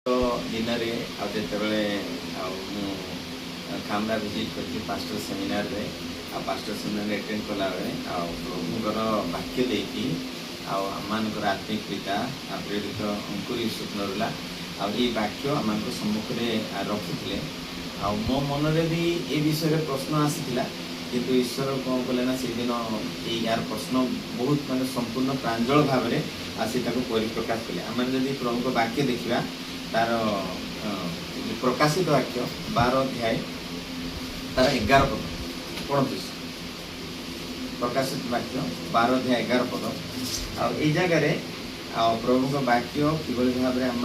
दिन कामरा विजिट कर pastor seminar रे पास्टर सेमिनार अटेंड कला प्रभुकर वाक्य देकी आमर आत्मिक पिता प्रेरित अंकुर स्वप्नरुला ये वाक्य आम सम्मुख में रखी मो मन भी ये विषय प्रश्न आसीला किंतु ईश्वर कौन कले ना से दिन यार प्रश्न बहुत माने संपूर्ण प्रांजल भाव में आसी परिप्रकाश कले आम जदि प्रभु को वाक्य देखा तार प्रकाशित वाक्य 12 अध्याय तार 11 पद पढ़ते प्रकाशित वाक्य 12 अध्याय 11 पद आई जगार प्रभु को वाक्य किभली भाव में आम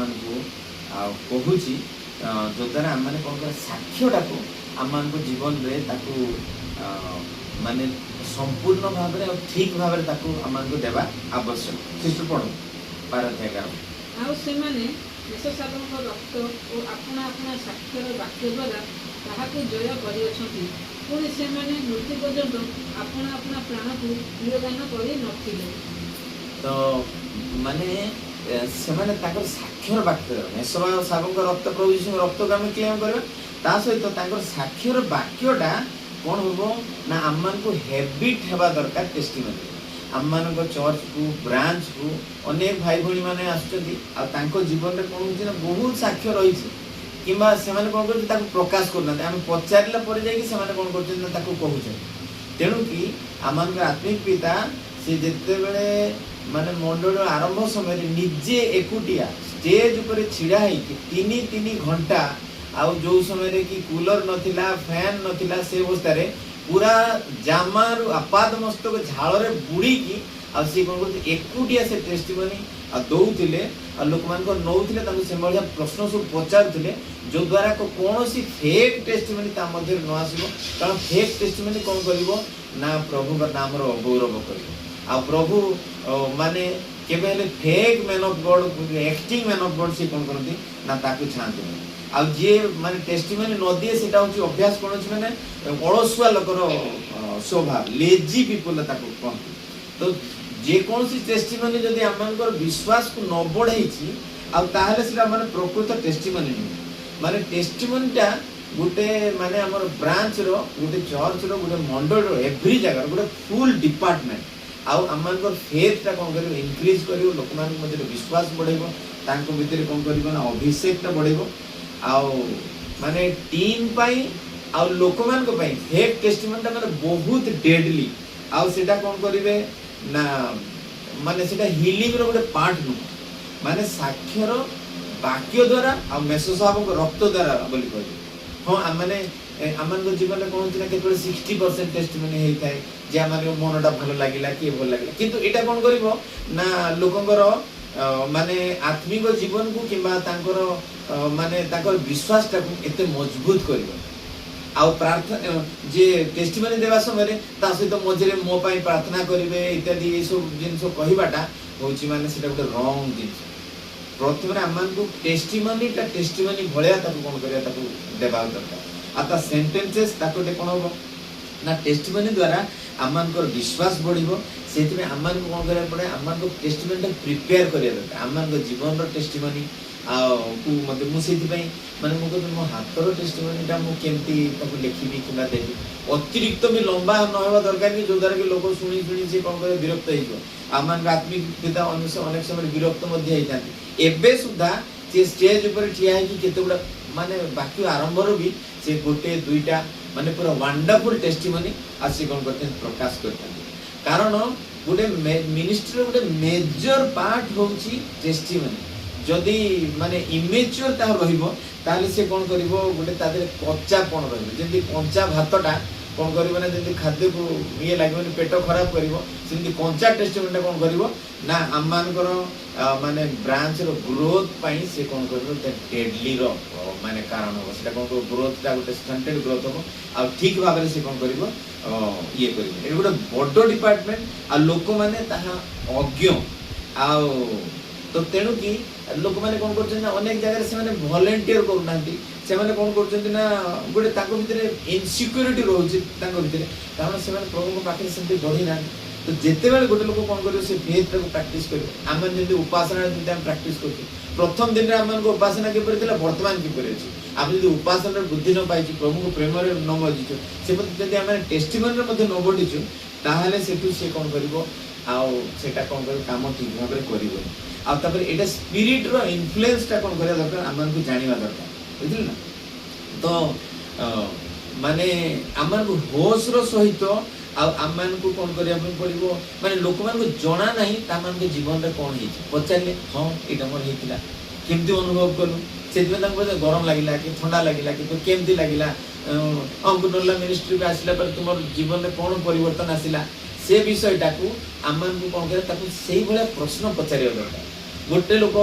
कहूँ जो द्वारा आम मैंने कौन कर साक्ष्यटा को आम जीवन में माने संपूर्ण भाव में ठीक भाव में आम देवा आवश्यक शिशु पढ़ 12 अध्याय 11 विशेषज्ञ रक्त और अपना अपना साक्षर वाक्य द्वारा ताहाको जय करियछथि पुणी से माने मृत्यु पर्यंत अपना अपना प्राण को प्रियदान करि नथिले तो माने से माने ताकर साक्षर वाक्य मेसवा साबंग रक्त प्रभु यीशु रक्त को हम क्लेम करबा ता सहित ताकर साक्षर वाक्यटा कोन होबो ना आम्मान को हैबिट हेबा दरकार टेस्टिमनी आम चर्च को ब्रांच को अनेक भाई भौणी मैंने आसुँच जीवन में कौन हो बहुत साक्ष्य रही कि कौन कर प्रकाश करना आम पचारा जाकि कौन कर तेणु कि आम आत्मिक पिता सी जिते बड़े माने मंडल आरंभ समय निजे एकुटिया स्टेज उपर छिड़ा तीन घंटा आउ जो समय कि कूलर नथिला फैन नथिला से अवस्था पूरा जामारू आपाद मस्तक झाड़ बुड़ी की सी कौन कर एकुटिया से टेस्टिमनी दौले लोक मान नौले से प्रश्न सब पचारुले जो द्वारा कौन फेक टेस्टिमनी न आसो कारण फेक टेस्टिमनी कौन कर ना प्रभु नाम गौरव कर प्रभु माने केबे fake man of God acting man of God से कौन करती ना ताकू छांती आ जे माने टेस्टिमनी न दिए सेटा होची अभ्यास कोन होची माने अलसुआ लोकर स्वभाव लेजी पीपल ताको कहती तो जे कौन सी टेस्टिमनी जदि आमनकर विश्वास को न बढ़ाई आ ताहले सेटा माने प्रकृत टेस्टिमनी माने टेस्टिमनीटा गुटे माने हमर ब्रांच रो गुटे चर्च रो गुटे मंडल रो एवरी जगह गुटे फुल डिपार्टमेंट आउ आमनकर फेथटा कोन करियो इंक्रीज करियो लोक मान मध्ये विश्वास बढ़ाइबो तांको भितर कोन करियो ना अभिषेकटा बढ़ाइबो आउ माने टीम पाई आउ लोक मान को पाई फेक टेस्टिमनीटा माने बहुत डेडली आउ सेटा कोन करिवे ना माने सेटा हीलिंग रो गोटे पार्ट नु माने साक्षर वाक्य द्वारा आ मेसो साहब को रक्त द्वारा बोली कहै हां माने आमन को जीवन में कोन होतिना केवल 60% टेस्टिमनी हेई थाए जे आमार मनटा भलो लागिला कि भलो लागिला किंतु एटा कोन करिवो ना लोकंगर माने आत्मिक जीवन को किंबा तांकर माने तांकर विश्वासटा को एते मजबूत करिवो आ प्रार्थना जे टेस्टिमनी देवा समय ता सहित मझे मो पाई प्रार्थना करिवे इत्यादि ए सब जिंस कहिबाटा होची माने सेटा गोटे रॉन्ग जिंस प्रथम आमान को टेस्टिमनी भलिया ताको कोन करिया ताको देबा दरकार आता सेंटेंसेस ताको कोन हो ना टेस्टिमनी द्वारा आमानकर विश्वास बढ़िबो सेति में आमान को कोन करिया पड़े आमान को टेस्टिमनी प्रिपेयर करिया दरकार आमान को जीवन रो टेस्टिमनी आ को मते मु सेति पई माने मु को मो हाथ रो टेस्टिमनीटा मु केमती ताको लिखिबी किबा देबी अतिरिक्त में लंबा न होबा दरकार कि जो द्वारा कि लोग सुनी सुनी से कोन करे विरक्त होइबो आमान आत्मिक पिता अनुसार अनेक समय विरक्त मध्ये आइतांती एबे सुधा से स्टेज ऊपर ठिया है कि केतेबडा माने बाकी आरंभ रो भी से गोटे दुईटा माने पूरा वंडरफुल टेस्टिमनी आसी कोन करते प्रकाश करते कारण गोटे मिनिस्ट्री गोटे मेजर पार्ट होची टेस्टिमनी जदि माने इमेच्योर ता रहिबो ताले से कोन करिवो गोटे तादे कच्चा कोन रहिबो जेंति कंचा भातटा कोन करिवो ना जेंति खाद्य को ये लागबो पेट खराब करिवो सेंति कंचा टेस्टिमनीटा कोन करिवो ना आमानकर माने ब्रांच रो ग्रोथ पाई से कोन करिवो ते डेडली रो माने कारण हो सेटा कोन ग्रोथटा गोटे स्टंटेड ग्रोथ हो आ ठीक भाबरे से कोन करिवो ये करिवो ए गोटे बडो डिपार्टमेंट आ लोक माने ताहा अज्ञ आ तो तेणु कि लोक मैंने कौन कर अनेक जगह से मैंने वॉलंटियर करना से मैंने कौन कर गोटे भितर इनसिक्योरिटी रोचे कारण से प्रभु पाखे से बढ़ी ना तो जितेबाला गोटे लोक कौन कर फेथ प्राक्ट कर आम जमी उपासना प्राक्ट कर प्रथम दिन में आम उपासना किपर थी बर्तमान किपर अच्छी आम जो उपासना बुद्धि न पाई प्रभु को प्रेम न मजिचु से जब आम टेस्टिमनी न बढ़ीचु ताहले सेठू से कौन कर कौन कर काम ठीक भाव में कर यहाँ स्पिरिट रो इन्फ्लुएंसटा कौन करा दरकार आम जाना दरकार बुझल ना तो माने आम होश रो सहित आम को कौन करने पड़ो माने लोक मान जना ना ता जीवन में कौन हो पचारे हाँ यहाँ मोर होता केमती अनुभव कलु से गरम लगे कि ठंडा लगे कि केमती लगे अंकुरला मिनिस्ट्री को आसला तुम जीवन में कौन परिवर्तन आसला से विषयटा को आम को कौन कर प्रश्न पचार दरकार गोटे लोक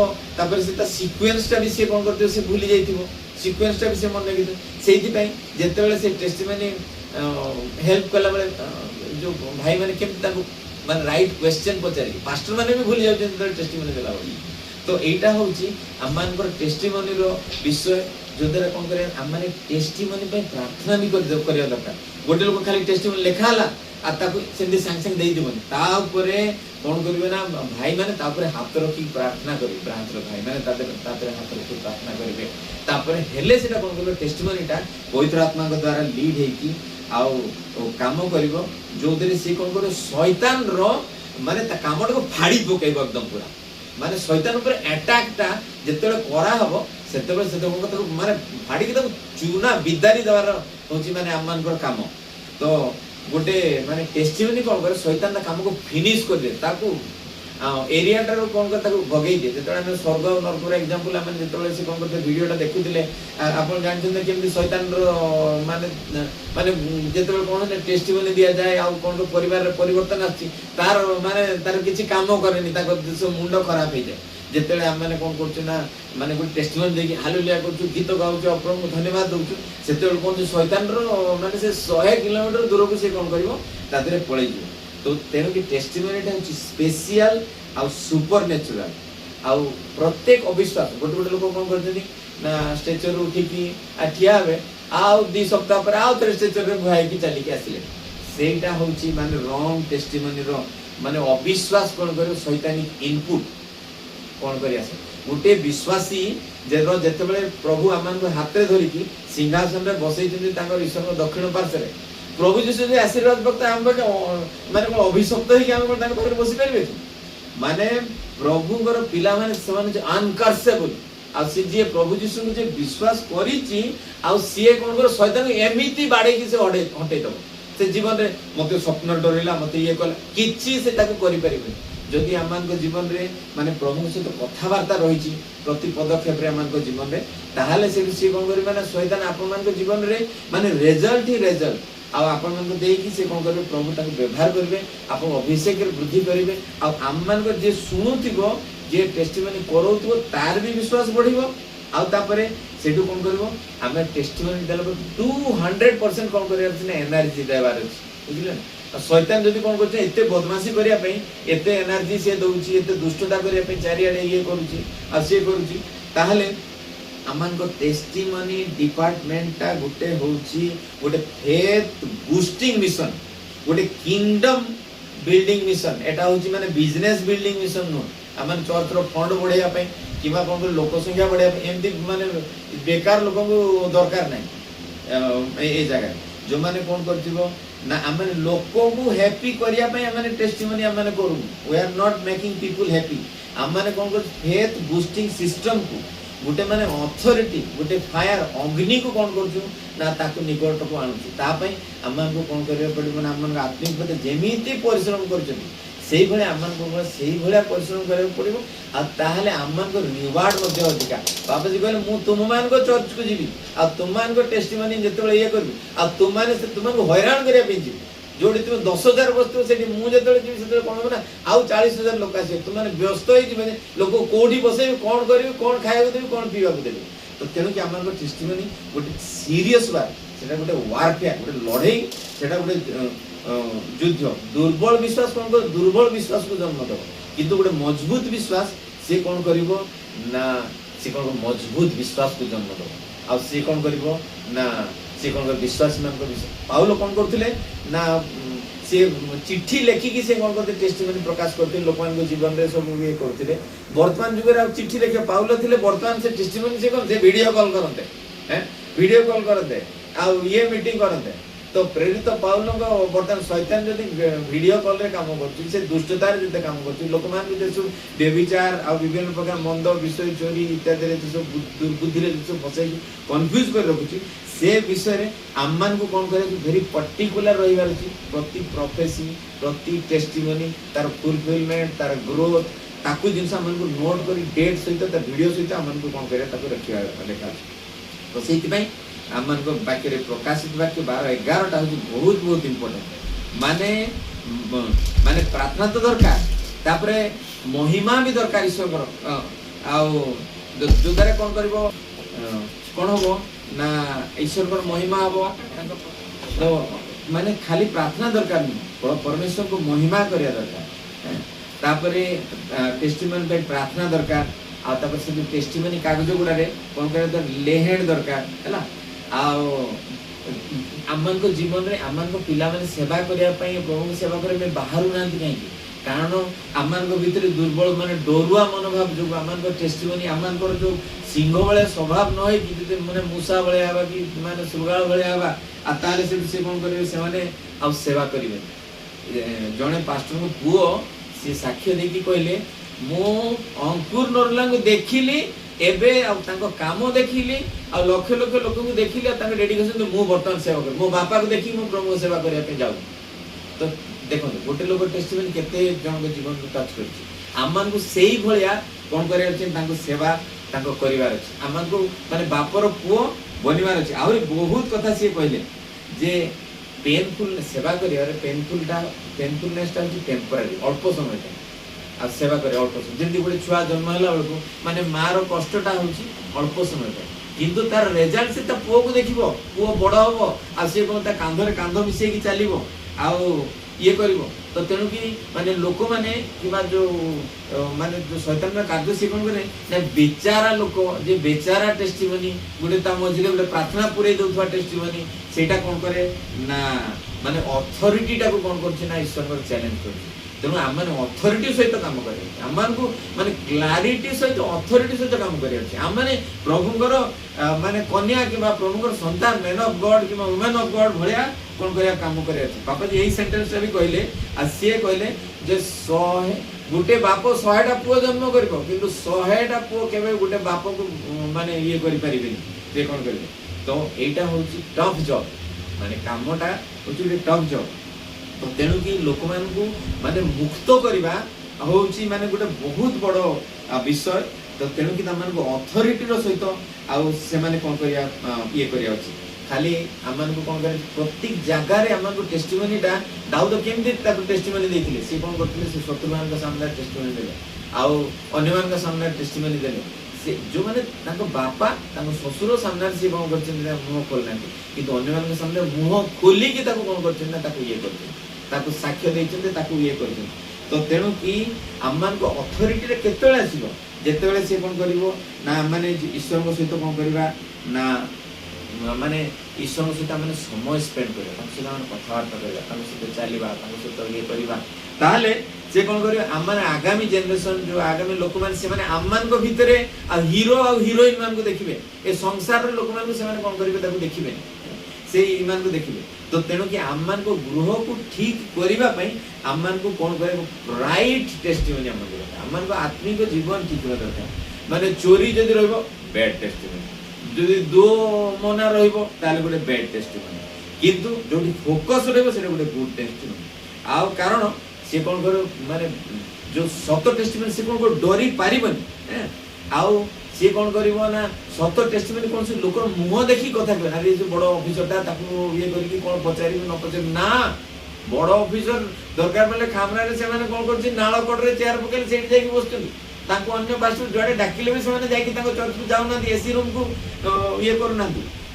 से सिक्वेन्सटा भी सी कौन कर भूली जाइए सिक्वेन्सटा भी से मन लगे से जिते से टेस्टिमनी हेल्प कला बेले जो भाई मैंने केमती माने राइट क्वेश्चन पचारि पास्टर मैंने भी भूली जाते टेस्टिमनी देला बोली तो यहाँ हूँ आम टेस्टिमनी विषय जो द्वारा कौन कर आम टेस्टिमनी प्रार्थना भी करवा दरकार गोटे लोक खाली टेस्टिमनी लिखाला सागे सागे देवनी कौन करेंगे ना भाई मैंने हाथ रखी प्रार्थना करेंगे भाई मैंने हाथ रखी प्रार्थना करेंगे हेले से कौन कर टेस्टिमनीटा पवित्र आत्मा द्वारा लीड होगी काम कर जो सी कौन कर शैतान माने कामटा को फाड़ी पक एकदम पूरा माने शैतान उपर अटैकटा जिते कराहब से माने फाड़ी चूना बिदारी देवार हूँ माने आम मान काम तो गोटे माने टेस्टिमनी कौन कर शैतान काम को फिनिश कर दे ताकू एरियाटार कौन कर भगे दिए जो आम स्वर्ग नरकर एग्जांपल आम जो से कौन करते वीडियोटा देखुले आप जानते केमती शैतान माने माने जिते कौन टेस्टिमनी दि जाए आ कौन परिवार परिवर्तन आर माने तार किसी काम करेनि मुंड खराब हो जाए जिते आम मैंने कौन करना माने गोटे टेस्टिमनी देखिए हालेलुया कर गीत गाँच अप्रभु को धन्यवाद दूँ से कौन शैतान माने से 100 किलोमीटर दूर को सी कौन कर पलि तो तेणु कि टेस्टिमनीटा हूँ स्पेशल आ सुपर नेचुरल आ प्रत्येक अविश्वास गोटे गोटे लोक कौन कर स्टेचर उठिकी ठिया हे आउ 2 सप्ताह पर आउ थे स्टेचर बुहाई चलिकी आसिले सेटा हूँ माने रंग टेस्टिमनी माने अविश्वास कौन कर शैतानिक इनपुट कौन कर गोटे विश्वासी जिते प्रभु आम हाथ में धरिकी सिंहासन में बसई ईश्वर दक्षिण पार्श्व प्रभु जीशु आशीर्वाद वक्त आम माने अभिशप्त होकर बसी पारे माने प्रभुଙ୍କର ପିଲାମାନେ ସେମାନେ अनकर्सेबल आ सी जे प्रभु जीशु को जे विश्वास करिछि आ सीए कोन कर शैतान एमिति बाडे कि से हटे दब से जीवन रे मते स्वप्न डरिला मते ये कला किछि से ताको करि परिबे जदि आमान को जीवन रे माने प्रभु के सहित कथावार्ता रहिछि प्रति पदक्षेप रे आमान को जीवन रे ताहाले से कोन करि माने शैतान आपन मान को जीवन रे माने रिजल्ट ही रिजल्ट आपण मन को देकी से कोन करबे प्रभु ताको व्यवहार करबे आपण अभिषेक रे वृद्धि करबे आ आम मान को जे सुनुथिबो जे टेस्टिमनी करौथिबो तार भी विश्वास बढ़िबो आ तापरे सेटू कोन करबो आमे टेस्टिमनी देला पर 200% कोन करिया छै एनर्जी देबार छै बुझिले शैतान जदि कोन करछ एते बदमाशी करिया पई एते एनर्जी से दउची एते दुष्टता करिया पई चारियाडे ये करूची आ से करूची ताहले आमान को टेस्टिमनी डिपार्टमेंटा गोटे होची गोटे फेथ बूस्टिंग मिशन गोटे किंगडम बिल्डिंग मिशन एटा होची माने बिजनेस बिल्डिंग मिशन नो आमान चर्च रो फंड बढ़ाया पई किबा कोन लोक संख्या बढ़ाया एमती माने बेकार लोक को दरकार नै ए जगह जो माने कोन करथिबो ना आमने लोक को हैप्पी करिया पई आमने टेस्टिमनी आमने करू we are not making people happy आमने कोन कर फेथ बूस्टिंग सिस्टम को गोटे माने अथॉरिटी गोटे फायर अग्नि को कौन कर ना ताकू निकट को आणुची ता पई आमन को कौन करिया पड़िबो ना आमन आत्मिक पते जेमिति परिश्रम करछन सेही भले आमन को सेही भले परिश्रम करे पड़िबो आ ताहले आमन को रिवार्ड मध्ये अधिका बाबा जी कहले मु तुम मान को चर्च को जीवी आ तुम मान को टेस्टिमनी जेतबे ये करबी आ तुम माने से तुम को हैरान करिया पेंजी जोड़ी तुम 10,000 बस्तु से मु जेतबे जीवी से कोन हो ना आउ 40,000 लोक आसे तुम माने व्यस्त होई जीवे लोक कोठी बसे कोन करिवे कोन खाया को देबी कोन पीवा को देबी तो तेनु कि आमन को टेस्टिमनी गोटे सीरियस बात सेटा गोटे वारफेयर गोटे लड़ाई सेटा गोटे युद्ध दुर्बल विश्वास कौन कर दुर्बल विश्वास को जन्म दब किंतु गोटे मजबूत विश्वास से कौन करिवो ना से कौन मजबूत विश्वास को जन्म दब आ से कौन करिवो ना से कौन कर विश्वास मान को पाउलो कौन करथिले ना से चिट्ठी लेखिकी से कौन करते टेस्टिमनी प्रकाश करते लोक जीवन में सब ये करते वर्तमान जुगे आ चिट्ठी लेखे पाउल थे वर्तमान से टेस्टिमनी से करते वीडियो कॉल करते हैं वीडियो कॉल करते आ ये मीटिंग करते तो प्रेरित पाउल बर्तमान शैतान जब वीडियो कॉल रे काम कर दुष्टतार जिते काम कर लोक मान सब व्यभिचार आ विभिन्न प्रकार मंद विषय चोरी इत्यादि सब दुर्बुद्धि सब फसई कन्फ्यूज कर रखुची से विषय आम मान को कौन करे वेरी पर्टिकुलर रहिबार अछि प्रति प्रोफेसी प्रति टेस्टिमनी तार फुलफिलमेंट तार ग्रोथ ताकू जिनस मन को नोट करी डेट सहित ता वीडियो सहित मन को कौन करे ताकू रखिया लेखा तो सेति पई आम मान को वाक्य रे प्रकाशित वाक्य 12 11 टा होची बहुत बहुत इंपोर्टेंट माने माने प्रार्थना तो दरकार तापरे महिमा भी दरकार ईश्वर आ जो द्वारा कौन करबो कौन होबो ना ईश्वर पर महिमा हबो तो माने खाली प्रार्थना दरकार नहीं परमेश्वर को महिमा करिया दरकार तापरे टेस्टिमनी पे प्रार्थना दरकार आ तापर से टेस्टिमनी कागज गुडा रे कोन करे तो लेहेड दरकार हैला आ आमन को जीवन रे आमन को पिला माने सेवा करिया पई प्रभु को सेवा करे में बाहरु नांती काई कारण आमन को भीतर दुर्बल माने डरुआ मनोभाव जो आमन को टेस्टिमनी आमन को जो सिंह वाले स्वभाव न होई कि माने मूसा वाले आबा कि माने सुरगाळ वाले आबा आ ताले से कोन करिवे से माने आ सेवा करिवे जने पास्टर को पुओ से साक्ष्य देकी कहले मो अंकुर नरला को देखिली एबे आ तांको काम देखिली आ लक्ष लक्ष लोक को देखिली आ तांको डेडिकेशन मो बर्तमान सेवा कर मो बापा को देखि मो प्रभु सेवा करिया पे जाऊ तो देखो गोटे लोक टेस्टिमनी केते जन को जीवन को टच करछि आमन को सेही भलिया कोन करिया छै तांको सेवा तांको करिवार छै आमन को माने बापर पुओ बनिवार छै आउरी बहुत कथा से कहले जे पेनफुल सेवा करिया पेनफुलनेस टा छै टेम्पररी अल्प समय पे आ सेवा करे अल्प समय जेंति गोटे छुआ जन्म होला बेलको माने मार कष्टटा होछि अल्प समय पे किंतु तार रिजल्ट से ता पुओ को देखिबो पुओ बड़ होबो आ से कोन ता कांधरे कांध मिसेई की चलीबो आ ये करिवो तो तेनु की माने लोक माने किबा जो माने जो शैतान का कार्य से कोन करे ना बेचारा लोक जे बेचारा टेस्टिमनी गुडे ता मझिले गुडे प्रार्थना पुरे दउथवा टेस्टिमनी सेटा कोन करे ना माने अथॉरिटी टा को कोन करछि ना ईश्वर को चैलेंज करछि तेनु आमन अथॉरिटी सहित काम करे आमन को माने क्लैरिटी सहित अथॉरिटी सहित काम करे अछि आमने प्रभुଙ୍କର माने कन्या किबा प्रभुଙ୍କର संतान मैन ऑफ गॉड किबा वुमेन ऑफ गॉड भलिया कोन करिया काम करे अछि पापा जी एही सेंटेंस भी कहले आ से कहले जे 100 गुटे बाप 100 टा पुओ जन्म करबो किंतु 100 टा पुओ केबे गुटे बाप को माने ये करि परिबेनी जे कोन करबे तो एटा होछि टफ जॉब माने कामटा होछि टफ जॉब तो तेणु कि लोक मान को माने मुक्त करबा होछि माने गोटे बहुत बड़ विषय तो तेणु कि तमन को अथॉरिटी रो सहित आ से माने कोन करिया ये करिया अछि खाली हमन को कोन करे प्रत्येक जगह रे हमन को टेस्टिमनीटा दाऊद केमदि ताको टेस्टिमनी देथिले से कोन करथिले से शत्रुमान का सामने टेस्टिमनी देले आ अन्यमान का सामने टेस्टिमनी देले से जो माने ताको बापा ताको ससुर सामने से कोन करथिन मुंह खोलना किंतु अन्यमान के सामने मुंह खोली कि ताको कोन करथिन ना ताको ये करथिन ताको साक्ष्य दैछन ताको ये करथिन तो तेणु कि हमन को अथॉरिटी रे केतळे आसीबो जेतेबेले से कोन करिवो ना माने ईश्वर को सहित कोन करबा ना माने ईश्वर को सहित माने समय स्पेंड करबा ताको सहित माने कथावार्ता करबा ताको सहित चलीबा ताको सहित ये करबा ताले से कोन करियो हमन आगामी जनरेशन जो आगामी लोक मान से माने हमन को भितरे आ हीरो आ हीरोइन मान को देखिबे ए संसार रे लोक मान को से माने कोन करिवे ताको देखिबे से ईमान को देखिबे तो तेणु कि आमन को गृह को ठीक करिबा पई आमन को कोन करे राइट टेस्टिमनी आमन को आत्मिक जीवन ठीक होबा दरकार माने चोरी जदी रहबो बैड टेस्टिमनी जदी दो मना रहबो ताले गोटे बैड टेस्टिमनी किंतु जोडी फोकस रहबो सेटा गोटे गुड टेस्टिमनी आ कारण से कोन करो माने जो सत टेस्टिमनी से कोन को डरी पारिबनी आउ से कोन करिवो ना सत टेस्टिमनी कोन से लोकर मुंह देखि कथा कहै अरे जे बड़ ऑफिसर ता ताकू ये करि कि कोन पचारि न पचारि ना बड़ ऑफिसर दरकार पले खामरा रे से माने कोन करछि नाळ कोड रे चेयर पकेल सेठ जाई कि बसछन ताकू अन्य बासु जडे डाकिले भी से माने जाई कि ताको चर्च को जाउ ना एसी रूम को ये करू ना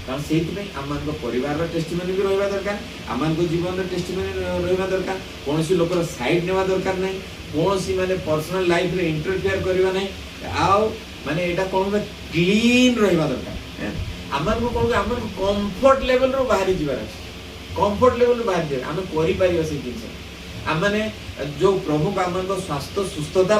कारण सेहित में आमन को परिवार रो टेस्टिमनी भी रहबा दरकार आमन को जीवन रो टेस्टिमनी रहबा दरकार कोनसी लोकर साइड नेवा दरकार नै कोनसी माने पर्सनल लाइफ रे इंटरफेयर करबा नै आउ माने एटा कोन क्लीन रहबा दरकार आमन को कोन आमन को कंफर्ट लेवल रो बाहरी जीवार अछि कंफर्ट लेवल बाहर जाए आम कर जिन आम मैंने जो प्रभु आम स्वास्थ्य सुस्थता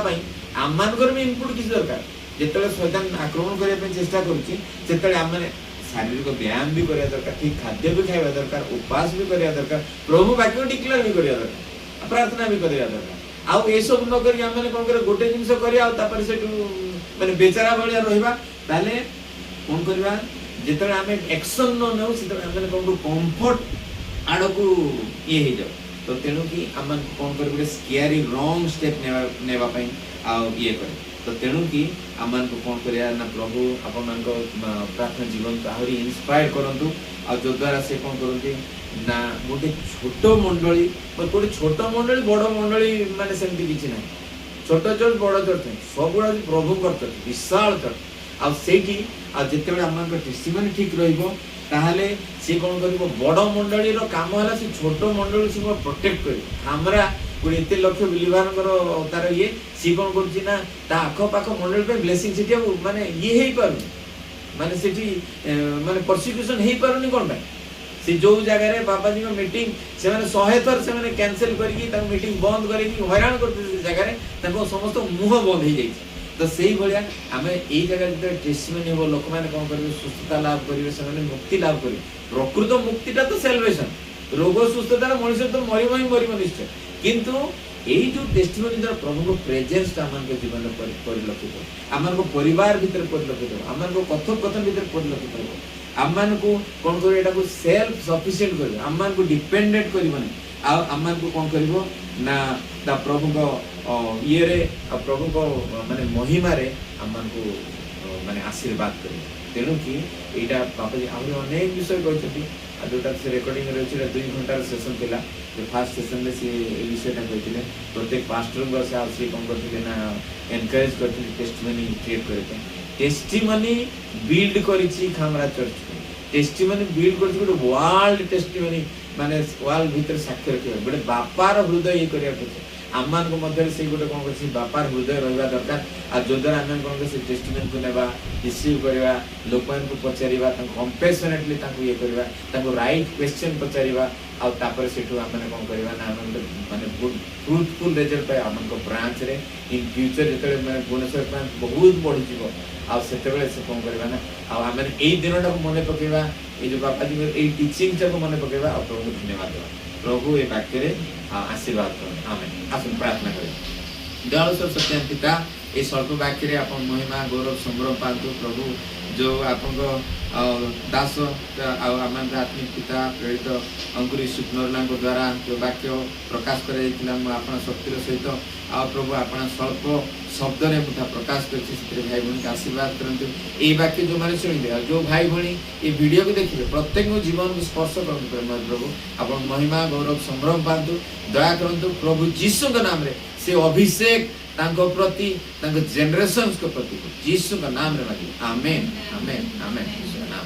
आम भी इनपुट किसी दरकार जिते शैतान आक्रमण करने चेष्टा करें आम मैंने शारीरिक व्यायाम भी करवा दरकार ठीक खाद्य भी खावा दरकार उपवास भी करवा दरकार प्रभु वाक्य डिक्लेयर भी करवा दरकार प्रार्थना भी करवा दरकार आउ ये सब न करी आम कौन कर गोटे जिनस कर से माने बेचारा भाया रहा ताले कौन करवा जिते आम एक्शन न नौ से कौन कंफर्ट आड़ को ये हो जाओ तो तेणु कि आम कौन कर गोटे स्केरी रॉन्ग स्टेप नेवाई ये करे तो तेणु कि आम को कौन करिया ना प्रभु आपण प्रार्थना जीवन को आहरी इंस्पायर करंतु आ जो द्वारा से कौन करंती ना गोटे छोट मंडली गोटे छोट मंडली बड़ मंडली माने सेमती किछि नै छोट चर्च बड़ चर्च सबुड़ा प्रभु करत विशाल चर्च आ सेठी आ जेतेबे आम टेस्टिमनी ठीक रहिबो ताहले से कौन करिबो बड़ मंडली रो काम हला से छोट मंडली से प्रोटेक्ट करिबो हमरा गोटे एत लक्ष बिलीवर तार ये सी कौन कर आख पाख मंडल पे ब्लेसिंग से माने ये हो पार माने सेठी माने परसिक्यूशन हो पारुनी कौन पे से जो जगह बाबाजी को मीटिंग से माने 100 थर से माने कैंसिल करके मीटिंग बंद करके हैरान करते जगह समस्त मुह बंद हो जाए तो सही भाया आम यही जगह जो टेस्टिमनी हो लोक मैंने कौन करेंगे सुस्थता लाभ करेंगे से मुक्ति लाभ करेंगे प्रकृत मुक्तिटा तो सेल्वेशन रोग सुस्थतार मनुष्य तो मरब ही मरब निश्चय किंतु यही जो टेस्टिमनी द्वारा प्रभु को प्रेजेंस आम जीवन परिलक्षित आम परिवार भितर परिलक्षित आम कथोपकथन भितर परिलक्षित आम को कौन कर सेल्फ सफिशिएंट कर आम को डिपेंडेंट करबनी आम को कौन कर प्रभु को ये रे प्रभु को माने महिमा रे आम को माने आशीर्वाद कर तेणु कि यहाँ बापाजी आहुरी अनेक विषय कहते जोटा से रेकर्डिंग रही 2 घंटार सेसन थिला जो फास्ट सेसन में सी विषयटा कहते प्रत्येक पास्टर से कौन करते ना एनकरेज करते टेस्टिमनी क्रिएट करते टेस्टिमनी बिल्ड करिछि खामरा चर्च टेस्टिमनी बिल्ड करछि गोटे वर्ल्ड टेस्टिमनी माने वर्ल्ड भीतर साक्ष्य रखिबा गोटे बापार हृदय ये करिया पड़े आम मध्य से गोटे कौन कर बापार हृदय रहा दरकार आ जो द्वारा आम कौन कर टेस्टिमनी को नेबा रिसीव करवा लोक को पचारिबा कंपेशनेटली ये करवा राइट क्वेश्चन पचारिबा आपर से आम कौन करवा ना माने फ्रूटफुल रिजल्ट पाए आम ब्रांच रे इन फ्यूचर जो भुवनेश्वर ब्रांच बहुत बढ़ी से कौन करवा ना आम यही दिनटा को मन पकेवा ये जो बापाजी ये टीचिंग को मन पकेवा आ प्रभु को धन्यवाद देवा प्रभु ये वाक्य आशीर्वाद कर आमेन आसन प्रार्थना करें दयालु सत्य पिता ये स्वल्प वाक्य आप महिमा गौरव संभ्रम पातु प्रभु जो आपन दास आम आत्मिक पिता प्रेरित अंकुरी सुखनरला द्वारा जो वाक्य प्रकाश कर शक्तिर सहित आ प्रभु आप स्वल्प शब्द ने मुठा प्रकाश कर भाई भौणी के आशीर्वाद करते ये वाक्य जो मैंने शुणिले जो भाई भौणी ये वीडियो को देखिए प्रत्येक जीवन को स्पर्श करते प्रभु आप महिमा गौरव संभ्रम पातु दया करतु प्रभु जीशु के नाम रे से अभिषेक तांको प्रति तांको जनरेशंस को प्रति जीसु का नाम रे मांगी आमेन आमेन आमेन जीसु का नाम